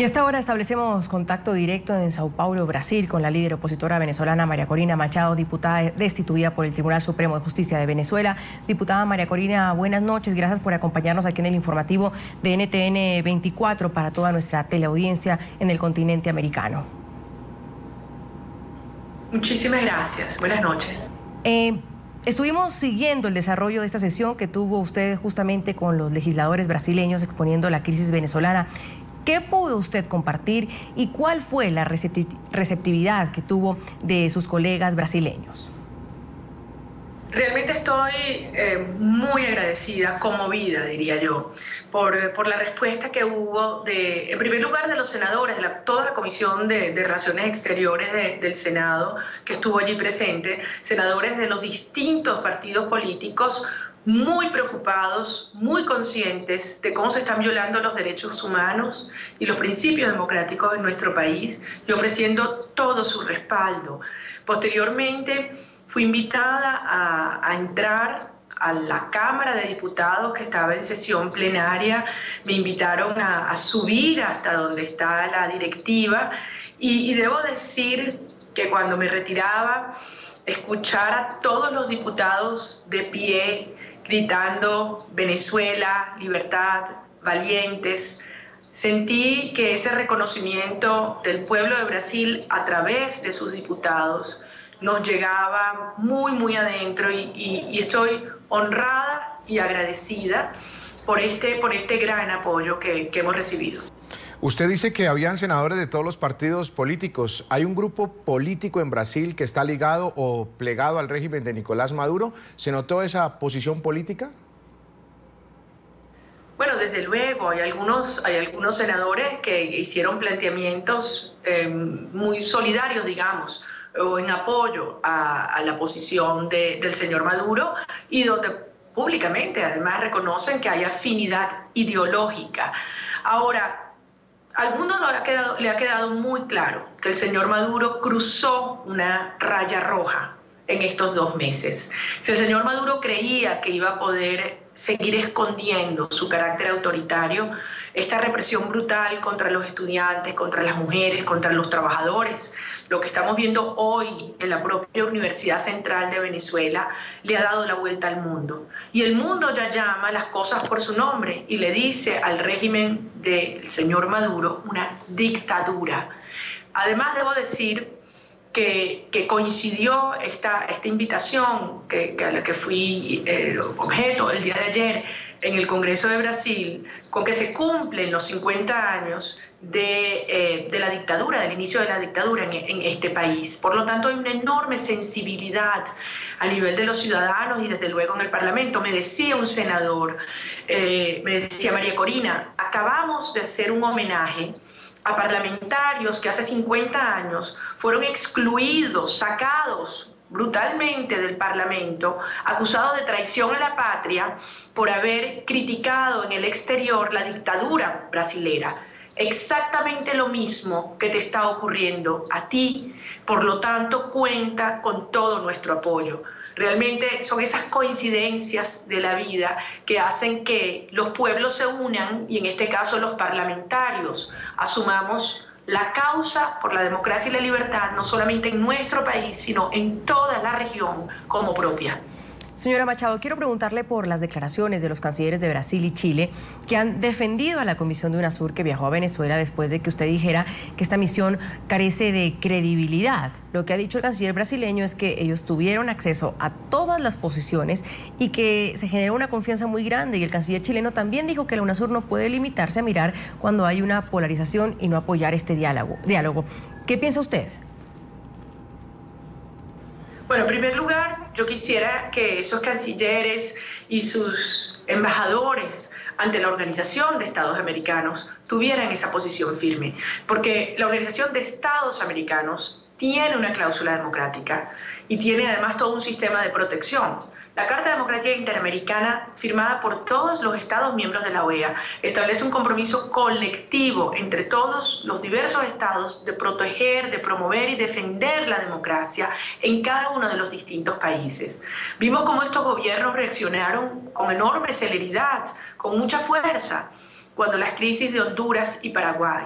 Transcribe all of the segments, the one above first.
Y a esta hora establecemos contacto directo en Sao Paulo, Brasil, con la líder opositora venezolana María Corina Machado, diputada destituida por el Tribunal Supremo de Justicia de Venezuela. Diputada María Corina, buenas noches. Gracias por acompañarnos aquí en el informativo de NTN 24 para toda nuestra teleaudiencia en el continente americano. Muchísimas gracias. Buenas noches. Estuvimos siguiendo el desarrollo de esta sesión que tuvo usted justamente con los legisladores brasileños exponiendo la crisis venezolana. ¿Qué pudo usted compartir y cuál fue la receptividad que tuvo de sus colegas brasileños? Realmente estoy muy agradecida, conmovida, diría yo, por la respuesta que hubo, en primer lugar, de los senadores, de toda la Comisión de Relaciones Exteriores del Senado, que estuvo allí presente, senadores de los distintos partidos políticos, muy preocupados, muy conscientes de cómo se están violando los derechos humanos y los principios democráticos en nuestro país y ofreciendo todo su respaldo. Posteriormente, fui invitada a entrar a la Cámara de Diputados que estaba en sesión plenaria. Me invitaron a subir hasta donde está la directiva y debo decir que cuando me retiraba, escuchar a todos los diputados de pie gritando Venezuela, libertad, valientes, sentí que ese reconocimiento del pueblo de Brasil a través de sus diputados nos llegaba muy adentro y estoy honrada y agradecida por este gran apoyo que hemos recibido. Usted dice que habían senadores de todos los partidos políticos. ¿Hay un grupo político en Brasil que está ligado o plegado al régimen de Nicolás Maduro? ¿Se notó esa posición política? Bueno, desde luego, hay algunos senadores que hicieron planteamientos muy solidarios, digamos, o en apoyo a la posición del señor Maduro y donde públicamente además reconocen que hay afinidad ideológica. Ahora, a algunos le ha quedado muy claro que el señor Maduro cruzó una raya roja en estos 2 meses. Si el señor Maduro creía que iba a poder seguir escondiendo su carácter autoritario, esta represión brutal contra los estudiantes, contra las mujeres, contra los trabajadores, lo que estamos viendo hoy en la propia Universidad Central de Venezuela, le ha dado la vuelta al mundo. Y el mundo ya llama las cosas por su nombre y le dice al régimen del señor Maduro una dictadura. Además, debo decir que coincidió esta invitación a la que fui objeto el día de ayer en el Congreso de Brasil, con que se cumplen los 50 años de la dictadura, del inicio de la dictadura en este país. Por lo tanto, hay una enorme sensibilidad a nivel de los ciudadanos y desde luego en el Parlamento. Me decía un senador, me decía María Corina, acabamos de hacer un homenaje a parlamentarios que hace 50 años fueron excluidos, sacados brutalmente del Parlamento, acusados de traición a la patria por haber criticado en el exterior la dictadura brasilera. Exactamente lo mismo que te está ocurriendo a ti, por lo tanto cuenta con todo nuestro apoyo. Realmente son esas coincidencias de la vida que hacen que los pueblos se unan y en este caso los parlamentarios asumamos la causa por la democracia y la libertad, no solamente en nuestro país, sino en toda la región como propia. Señora Machado, quiero preguntarle por las declaraciones de los cancilleres de Brasil y Chile que han defendido a la Comisión de UNASUR que viajó a Venezuela después de que usted dijera que esta misión carece de credibilidad. Lo que ha dicho el canciller brasileño es que ellos tuvieron acceso a todas las posiciones y que se generó una confianza muy grande, y el canciller chileno también dijo que la UNASUR no puede limitarse a mirar cuando hay una polarización y no apoyar este diálogo. ¿Qué piensa usted? Bueno, en primer lugar, yo quisiera que esos cancilleres y sus embajadores ante la Organización de Estados Americanos tuvieran esa posición firme, porque la Organización de Estados Americanos tiene una cláusula democrática y tiene además todo un sistema de protección. La Carta Democrática Interamericana, firmada por todos los Estados miembros de la OEA, establece un compromiso colectivo entre todos los diversos estados de proteger, de promover y defender la democracia en cada uno de los distintos países. Vimos cómo estos gobiernos reaccionaron con enorme celeridad, con mucha fuerza, cuando las crisis de Honduras y Paraguay.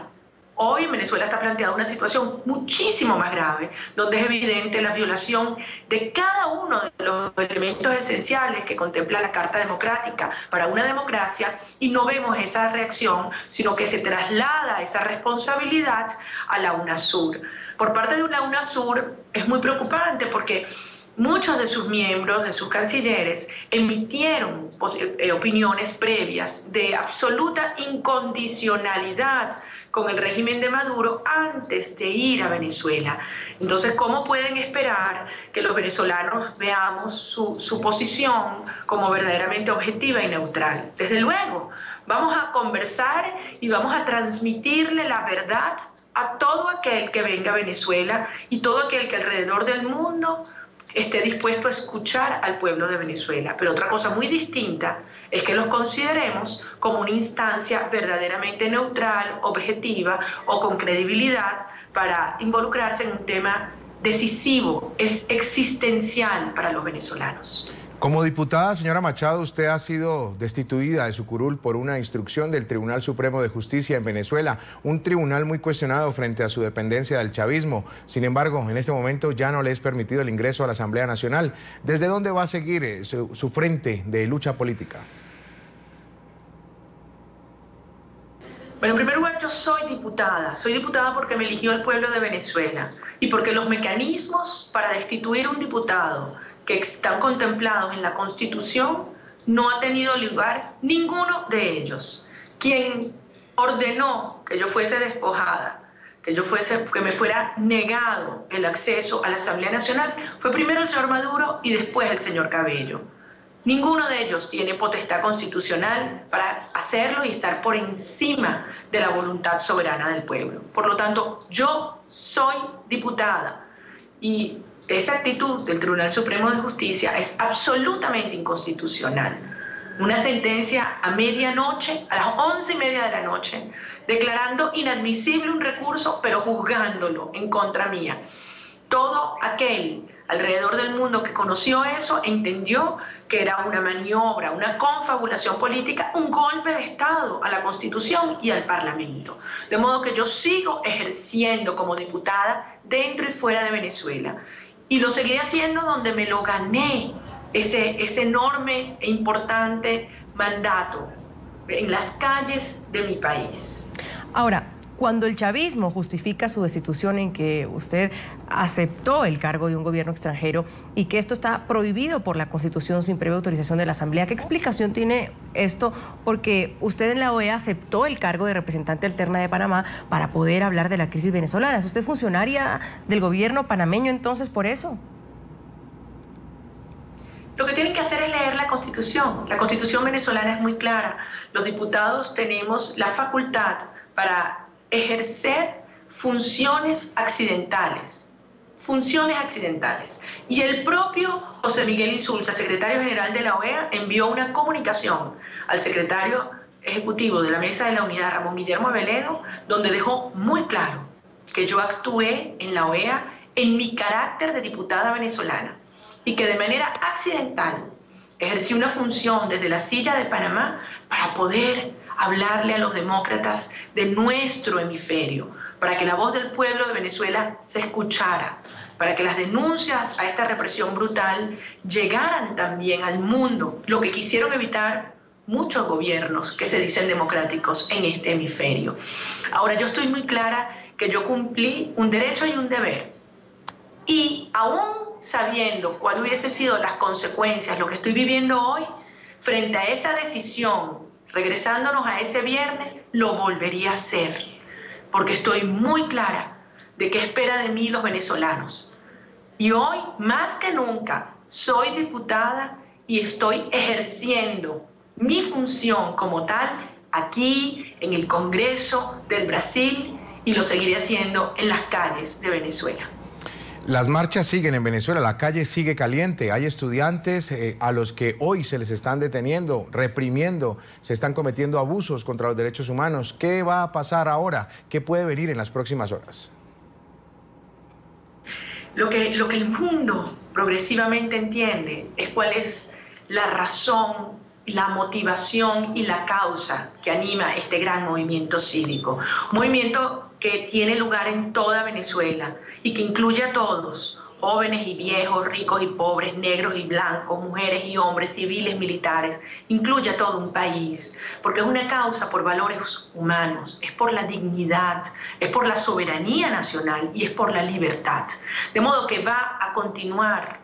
Hoy en Venezuela está planteada una situación muchísimo más grave, donde es evidente la violación de cada uno de los elementos esenciales que contempla la Carta Democrática para una democracia, y no vemos esa reacción, sino que se traslada esa responsabilidad a la UNASUR. Por parte de la UNASUR es muy preocupante porque muchos de sus miembros, de sus cancilleres, emitieron opiniones previas de absoluta incondicionalidad con el régimen de Maduro antes de ir a Venezuela. Entonces, ¿cómo pueden esperar que los venezolanos veamos su posición como verdaderamente objetiva y neutral? Desde luego, vamos a conversar y vamos a transmitirle la verdad a todo aquel que venga a Venezuela y todo aquel que alrededor del mundo esté dispuesto a escuchar al pueblo de Venezuela. Pero otra cosa muy distinta es que los consideremos como una instancia verdaderamente neutral, objetiva o con credibilidad para involucrarse en un tema decisivo, es existencial para los venezolanos. Como diputada, señora Machado, usted ha sido destituida de su curul por una instrucción del Tribunal Supremo de Justicia en Venezuela, un tribunal muy cuestionado frente a su dependencia del chavismo. Sin embargo, en este momento ya no le es permitido el ingreso a la Asamblea Nacional. ¿Desde dónde va a seguir su frente de lucha política? Bueno, en primer lugar, yo soy diputada porque me eligió el pueblo de Venezuela y porque los mecanismos para destituir a un diputado que están contemplados en la Constitución, no ha tenido lugar ninguno de ellos. Quien ordenó que yo fuese despojada, que me fuera negado el acceso a la Asamblea Nacional, fue primero el señor Maduro y después el señor Cabello. Ninguno de ellos tiene potestad constitucional para hacerlo y estar por encima de la voluntad soberana del pueblo. Por lo tanto, yo soy diputada y esa actitud del Tribunal Supremo de Justicia es absolutamente inconstitucional. Una sentencia a medianoche, a las 11:30 de la noche, declarando inadmisible un recurso, pero juzgándolo en contra mía. Todo aquel alrededor del mundo que conoció eso entendió que era una maniobra, una confabulación política, un golpe de Estado a la Constitución y al Parlamento. De modo que yo sigo ejerciendo como diputada dentro y fuera de Venezuela. Y lo seguiré haciendo donde me lo gané, ese enorme e importante mandato, en las calles de mi país. Ahora, cuando el chavismo justifica su destitución en que usted aceptó el cargo de un gobierno extranjero y que esto está prohibido por la Constitución sin previa autorización de la Asamblea, ¿qué explicación tiene esto? Porque usted en la OEA aceptó el cargo de representante alterna de Panamá para poder hablar de la crisis venezolana. ¿Es usted funcionaria del gobierno panameño entonces por eso? Lo que tienen que hacer es leer la Constitución. La Constitución venezolana es muy clara. Los diputados tenemos la facultad para ejercer funciones accidentales. Y el propio José Miguel Insulza, secretario general de la OEA, envió una comunicación al secretario ejecutivo de la Mesa de la Unidad, Ramón Guillermo Aveledo, donde dejó muy claro que yo actué en la OEA en mi carácter de diputada venezolana y que de manera accidental ejercí una función desde la silla de Panamá para poder hablarle a los demócratas de nuestro hemisferio, para que la voz del pueblo de Venezuela se escuchara, para que las denuncias a esta represión brutal llegaran también al mundo, lo que quisieron evitar muchos gobiernos que se dicen democráticos en este hemisferio. Ahora, yo estoy muy clara que yo cumplí un derecho y un deber, y aún sabiendo cuál hubiese sido las consecuencias, lo que estoy viviendo hoy, frente a esa decisión, regresándonos a ese viernes, lo volvería a hacer, porque estoy muy clara de qué espera de mí los venezolanos. Y hoy, más que nunca, soy diputada y estoy ejerciendo mi función como tal aquí en el Congreso del Brasil y lo seguiré haciendo en las calles de Venezuela. Las marchas siguen en Venezuela, la calle sigue caliente, hay estudiantes a los que hoy se les están deteniendo, reprimiendo, se están cometiendo abusos contra los derechos humanos. ¿Qué va a pasar ahora? ¿Qué puede venir en las próximas horas? Lo que el mundo progresivamente entiende es cuál es la razón la motivación y la causa que anima este gran movimiento cívico. Un movimiento que tiene lugar en toda Venezuela y que incluye a todos, jóvenes y viejos, ricos y pobres, negros y blancos, mujeres y hombres, civiles, militares, incluye a todo un país, porque es una causa por valores humanos, es por la dignidad, es por la soberanía nacional y es por la libertad. De modo que va a continuar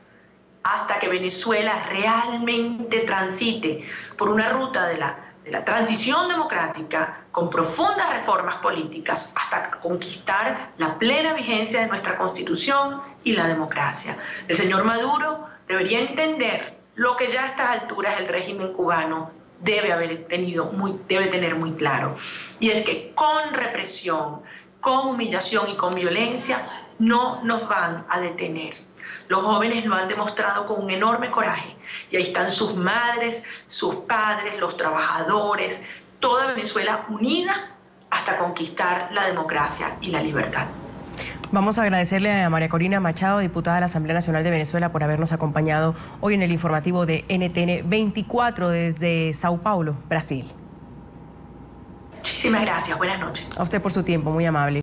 hasta que Venezuela realmente transite por una ruta de la transición democrática con profundas reformas políticas hasta conquistar la plena vigencia de nuestra Constitución y la democracia. El señor Maduro debería entender lo que ya a estas alturas el régimen cubano debe tener muy claro, y es que con represión, con humillación y con violencia no nos van a detener. Los jóvenes lo han demostrado con un enorme coraje y ahí están sus madres, sus padres, los trabajadores, toda Venezuela unida hasta conquistar la democracia y la libertad. Vamos a agradecerle a María Corina Machado, diputada de la Asamblea Nacional de Venezuela, por habernos acompañado hoy en el informativo de NTN 24 desde Sao Paulo, Brasil. Muchísimas gracias, buenas noches. A usted por su tiempo, muy amable.